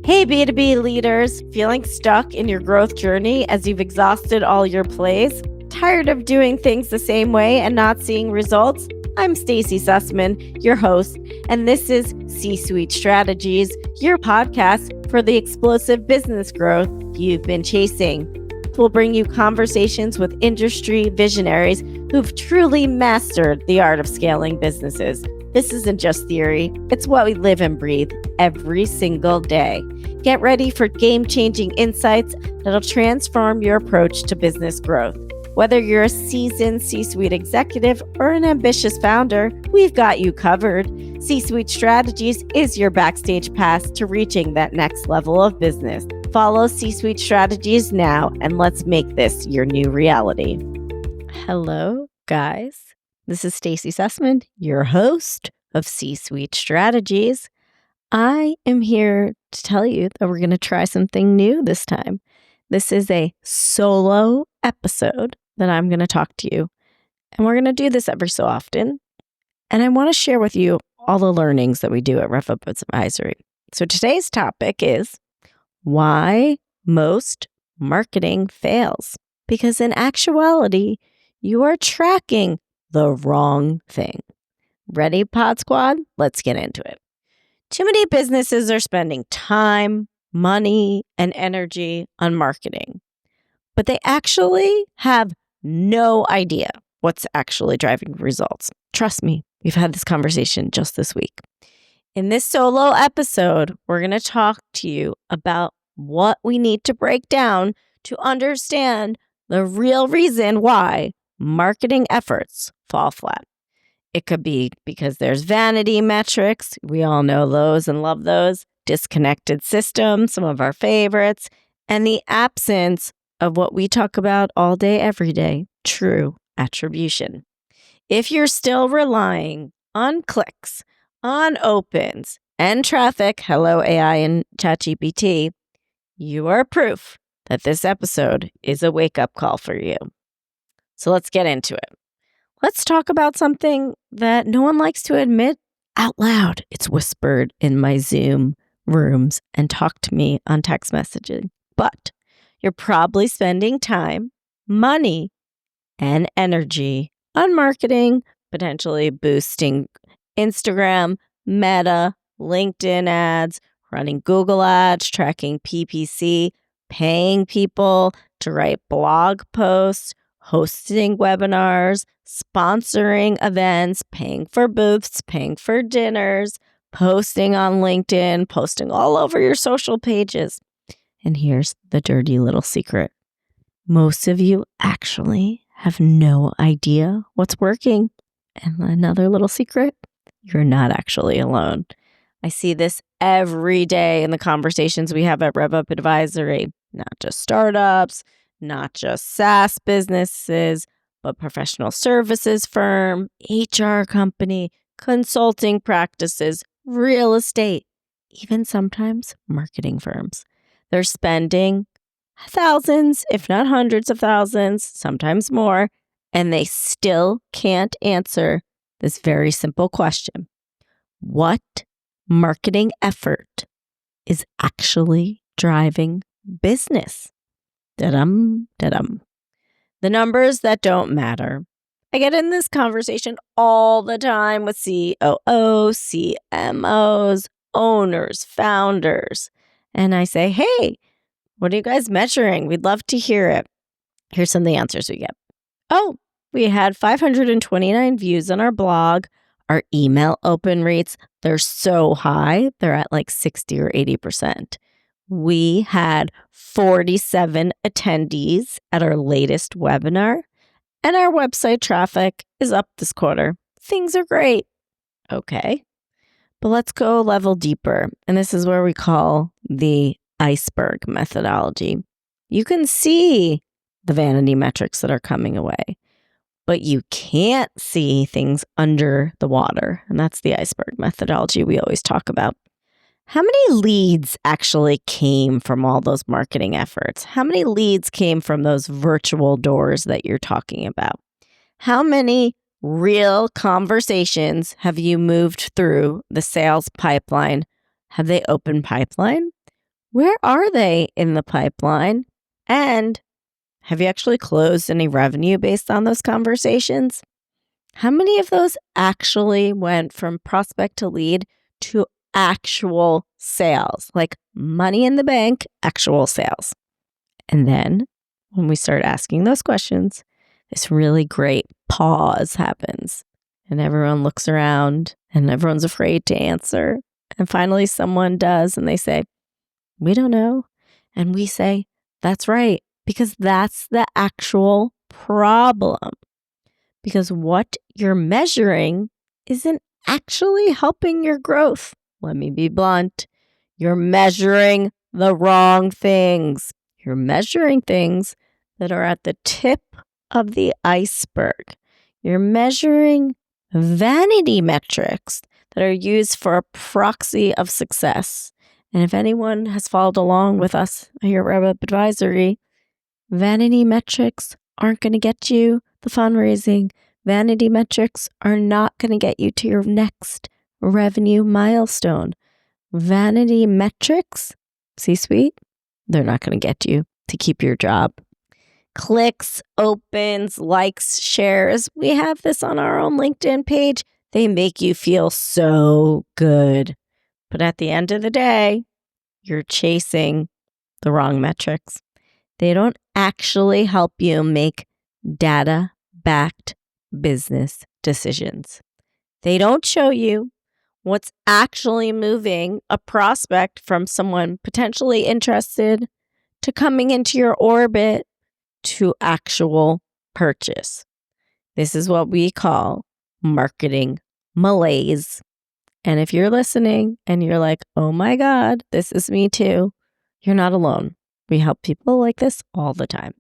Hey, B2B leaders, feeling stuck in your growth journey as you've exhausted all your plays? Tired of doing things the same way and not seeing results? I'm Stacie Sussman, your host, and this is C-Suite Strategies, your podcast for the explosive business growth you've been chasing. We'll bring you conversations with industry visionaries who've truly mastered the art of scaling businesses. This isn't just theory, it's what we live and breathe every single day. Get ready for game-changing insights that'll transform your approach to business growth. Whether you're a seasoned C-Suite executive or an ambitious founder, we've got you covered. C-Suite Strategies is your backstage pass to reaching that next level of business. Follow C-Suite Strategies now, and let's make this your new reality. Hello, guys. This is Stacie Sussman, your host of C-Suite Strategies. I am here to tell you that we're going to try something new this time. This is a solo episode that I'm going to talk to you, and we're going to do this every so often. And I want to share with you all the learnings that we do at RevUp Advisory. So today's topic is why most marketing fails. Because in actuality, you are tracking the wrong thing. Ready, Pod Squad? Let's get into it. Too many businesses are spending time, money, and energy on marketing, but they actually have no idea what's actually driving results. Trust me, we've had this conversation just this week. In this solo episode, we're going to talk to you about what we need to break down to understand the real reason why marketing efforts fall flat. It could be because there's vanity metrics. We all know those and love those. Disconnected systems, some of our favorites, and the absence of what we talk about all day, every day, true attribution. If you're still relying on clicks, on opens, and traffic, hello AI and ChatGPT, you are proof that this episode is a wake-up call for you. So let's get into it. Let's talk about something that no one likes to admit out loud. It's whispered in my Zoom rooms and talked to me on text messaging. But you're probably spending time, money, and energy on marketing, potentially boosting Instagram, Meta, LinkedIn ads, running Google ads, tracking PPC, paying people to write blog posts, hosting webinars, sponsoring events, paying for booths, paying for dinners, posting on LinkedIn, posting all over your social pages. And here's the dirty little secret. Most of you actually have no idea what's working. And another little secret, you're not actually alone. I see this every day in the conversations we have at RevUp Advisory, not just startups, not just SaaS businesses, but professional services firm, HR company, consulting practices, real estate, even sometimes marketing firms. They're spending thousands, if not hundreds of thousands, sometimes more, and they still can't answer this very simple question. What marketing effort is actually driving business? Da-dum, da-dum. The numbers that don't matter. I get in this conversation all the time with COOs, CMOs, owners, founders. And I say, hey, what are you guys measuring? We'd love to hear it. Here's some of the answers we get. Oh, we had 529 views on our blog. Our email open rates, they're so high. They're at like 60 or 80%. We had 47 attendees at our latest webinar, and our website traffic is up this quarter. Things are great. Okay, but let's go a level deeper, and this is where we call the iceberg methodology. You can see the vanity metrics that are coming away, but you can't see things under the water, and that's the iceberg methodology we always talk about. How many leads actually came from all those marketing efforts? How many leads came from those virtual doors that you're talking about? How many real conversations have you moved through the sales pipeline? Have they opened pipeline? Where are they in the pipeline? And have you actually closed any revenue based on those conversations? How many of those actually went from prospect to lead to actual sales, like money in the bank, actual sales? And then when we start asking those questions, this really great pause happens. And everyone looks around and everyone's afraid to answer. And finally, someone does, and they say, "We don't know." And we say, "That's right," because that's the actual problem. Because what you're measuring isn't actually helping your growth. Let me be blunt. You're measuring the wrong things. You're measuring things that are at the tip of the iceberg. You're measuring vanity metrics that are used for a proxy of success. And if anyone has followed along with us here at RevUp Advisory, vanity metrics aren't going to get you the fundraising. Vanity metrics are not going to get you to your next revenue milestone. Vanity metrics, C-suite, they're not going to get you to keep your job. Clicks, opens, likes, shares. We have this on our own LinkedIn page. They make you feel so good. But at the end of the day, you're chasing the wrong metrics. They don't actually help you make data-backed business decisions. They don't show you what's actually moving a prospect from someone potentially interested to coming into your orbit to actual purchase. This is what we call marketing malaise. And if you're listening and you're like, "Oh my God, this is me too," you're not alone. We help people like this all the time.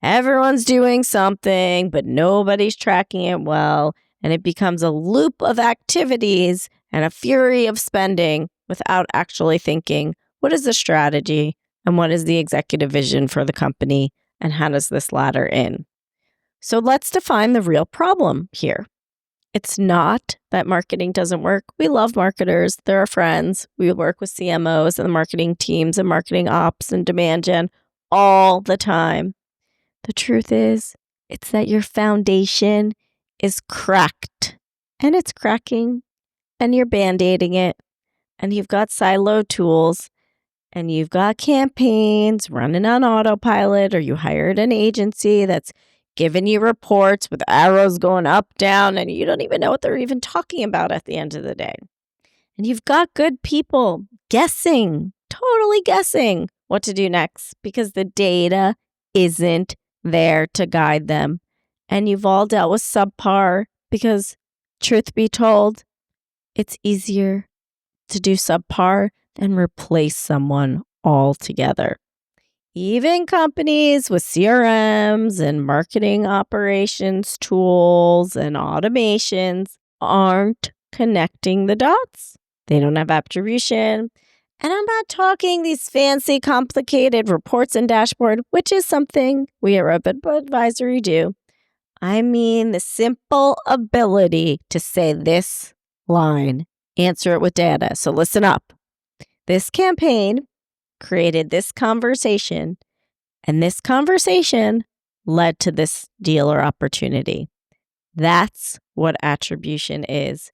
Everyone's doing something, but nobody's tracking it well, and it becomes a loop of activities and a fury of spending without actually thinking, what is the strategy and what is the executive vision for the company, and how does this ladder in? So let's define the real problem here. It's not that marketing doesn't work. We love marketers. They're our friends. We work with CMOs and the marketing teams and marketing ops and demand gen all the time. The truth is, it's that your foundation is cracked, and it's cracking, and you're band-aiding it, and you've got siloed tools, and you've got campaigns running on autopilot, or you hired an agency that's giving you reports with arrows going up, down, and you don't even know what they're even talking about at the end of the day. And you've got good people guessing, totally guessing what to do next because the data isn't there to guide them. And you've all dealt with subpar because, truth be told, it's easier to do subpar than replace someone altogether. Even companies with CRMs and marketing operations tools and automations aren't connecting the dots. They don't have attribution. And I'm not talking these fancy, complicated reports and dashboard, which is something we at RevUp Advisory do. I mean the simple ability to say this line, answer it with data. So listen up. This campaign created this conversation, and this conversation led to this deal or opportunity. That's what attribution is.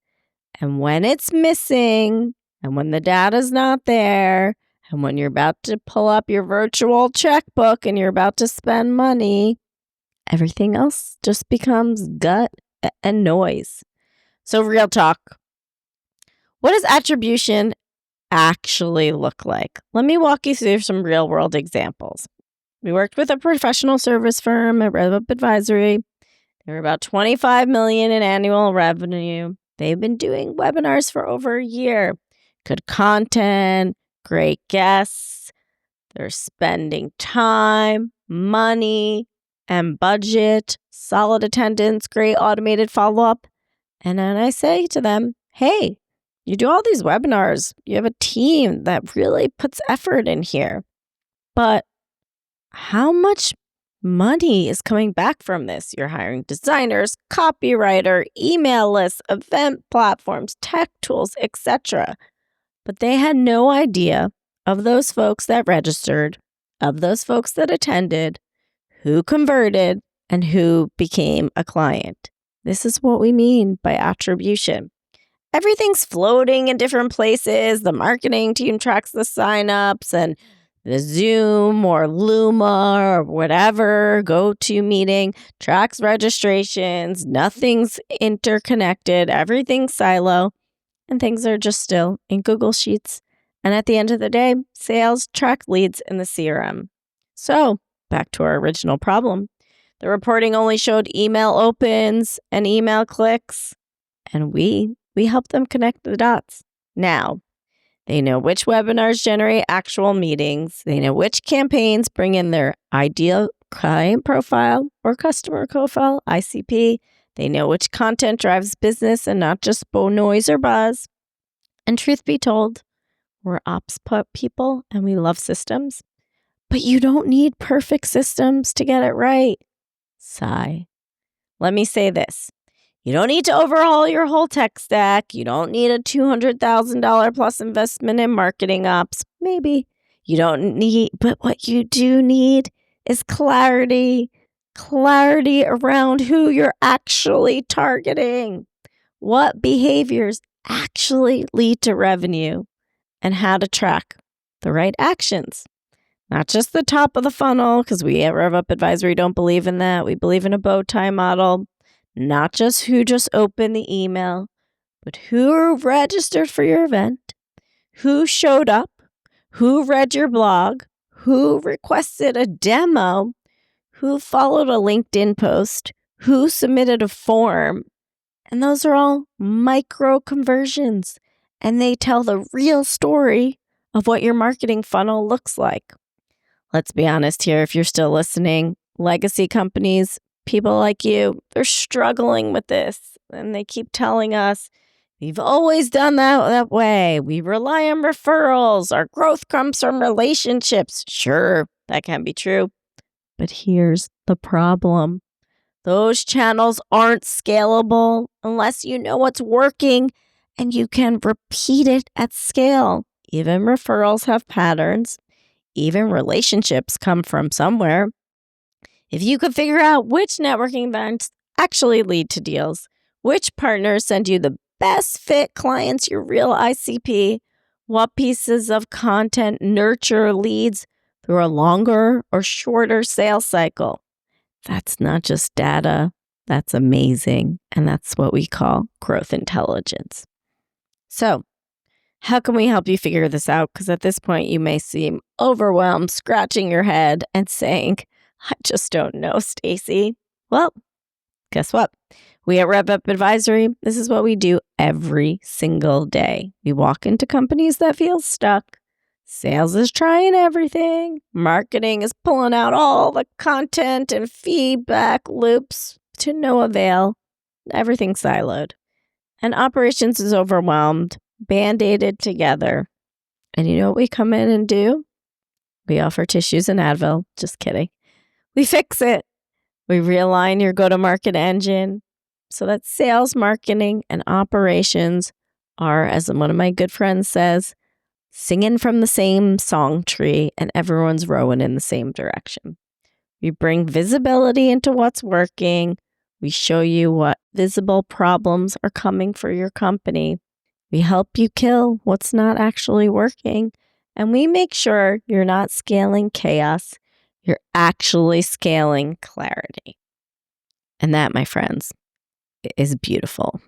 And when it's missing, and when the data's not there, and when you're about to pull up your virtual checkbook and you're about to spend money, everything else just becomes gut and noise. So real talk. What does attribution actually look like? Let me walk you through some real world examples. We worked with a professional service firm at RevUp Advisory. They were about $25 million in annual revenue. They've been doing webinars for over a year. Good content, great guests. They're spending time, money, and budget, solid attendance, great automated follow-up. And then I say to them, hey, you do all these webinars. You have a team that really puts effort in here. But how much money is coming back from this? You're hiring designers, copywriter, email lists, event platforms, tech tools, etc. But they had no idea of those folks that registered, of those folks that attended, who converted, and who became a client. This is what we mean by attribution. Everything's floating in different places. The marketing team tracks the signups, and the Zoom or Luma or whatever go-to meeting tracks registrations. Nothing's interconnected. Everything's silo, and things are just still in Google Sheets. And at the end of the day, sales track leads in the CRM. So back to our original problem. The reporting only showed email opens and email clicks, and we help them connect the dots. Now, they know which webinars generate actual meetings. They know which campaigns bring in their ideal client profile or customer profile, ICP. They know which content drives business and not just noise or buzz. And truth be told, we're ops people and we love systems. But you don't need perfect systems to get it right. Sigh. Let me say this. You don't need to overhaul your whole tech stack. You don't need a $200,000 plus investment in marketing ops. Maybe. You don't need, but what you do need is clarity. Clarity around who you're actually targeting. What behaviors actually lead to revenue and how to track the right actions. Not just the top of the funnel, because we at RevUp Advisory don't believe in that. We believe in a bow tie model. Not just who just opened the email, but who registered for your event, who showed up, who read your blog, who requested a demo, who followed a LinkedIn post, who submitted a form. And those are all micro conversions, and they tell the real story of what your marketing funnel looks like. Let's be honest here, if you're still listening, legacy companies, people like you, they're struggling with this. And they keep telling us, we've always done that way. We rely on referrals. Our growth comes from relationships. Sure, that can be true. But here's the problem. Those channels aren't scalable unless you know what's working and you can repeat it at scale. Even referrals have patterns. Even relationships come from somewhere. If you could figure out which networking events actually lead to deals, which partners send you the best fit clients, your real ICP, what pieces of content nurture leads through a longer or shorter sales cycle, that's not just data, that's amazing. And that's what we call growth intelligence. So, how can we help you figure this out? Because at this point, you may seem overwhelmed, scratching your head and saying, I just don't know, Stacie. Well, guess what? We at RevUp Advisory, this is what we do every single day. We walk into companies that feel stuck. Sales is trying everything. Marketing is pulling out all the content and feedback loops to no avail. Everything's siloed. And operations is overwhelmed, band-aided together. And you know what we come in and do? We offer tissues and Advil. Just kidding. We fix it. We realign your go-to-market engine so that sales, marketing, and operations are, as one of my good friends says, singing from the same song tree and everyone's rowing in the same direction. We bring visibility into what's working. We show you what visible problems are coming for your company. We help you kill what's not actually working. And we make sure you're not scaling chaos. You're actually scaling clarity. And that, my friends, is beautiful.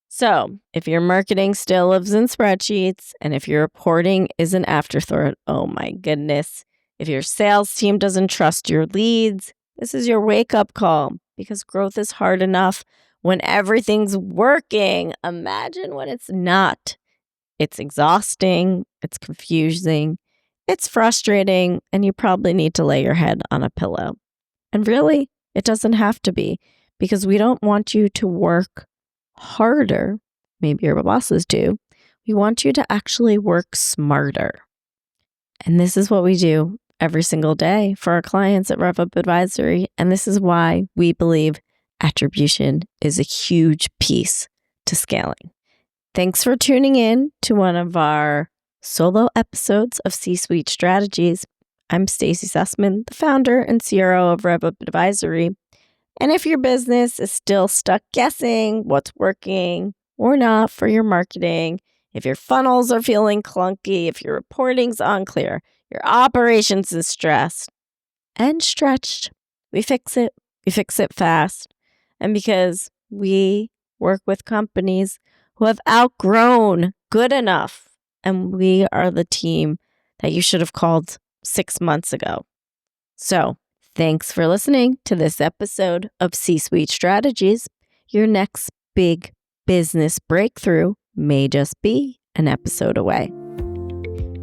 So if your marketing still lives in spreadsheets and if your reporting is an afterthought, oh my goodness. If your sales team doesn't trust your leads, this is your wake-up call because growth is hard enough when everything's working. Imagine when it's not. It's exhausting, it's confusing, it's frustrating, and you probably need to lay your head on a pillow. And really, it doesn't have to be because we don't want you to work harder. Maybe your bosses do. We want you to actually work smarter. And this is what we do every single day for our clients at RevUp Advisory. And this is why we believe attribution is a huge piece to scaling. Thanks for tuning in to one of our solo episodes of C-Suite Strategies. I'm Stacie Sussman, the founder and CRO of RevUp Advisory. And if your business is still stuck guessing what's working or not for your marketing, if your funnels are feeling clunky, if your reporting's unclear, your operations is stressed and stretched, we fix it. We fix it fast. And because we work with companies who have outgrown good enough, and we are the team that you should have called 6 months ago. So, thanks for listening to this episode of C-Suite Strategies. Your next big business breakthrough may just be an episode away.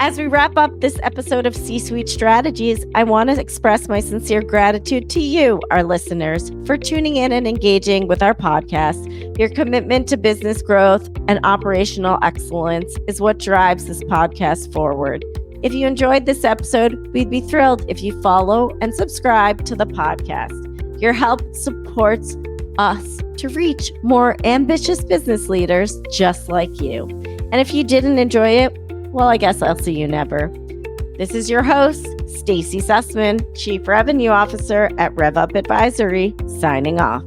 As we wrap up this episode of C-Suite Strategies, I want to express my sincere gratitude to you, our listeners, for tuning in and engaging with our podcast. Your commitment to business growth and operational excellence is what drives this podcast forward. If you enjoyed this episode, we'd be thrilled if you follow and subscribe to the podcast. Your help supports us to reach more ambitious business leaders just like you. And if you didn't enjoy it, well, I guess I'll see you never. This is your host, Stacie Sussman, Chief Revenue Officer at RevUp Advisory, signing off.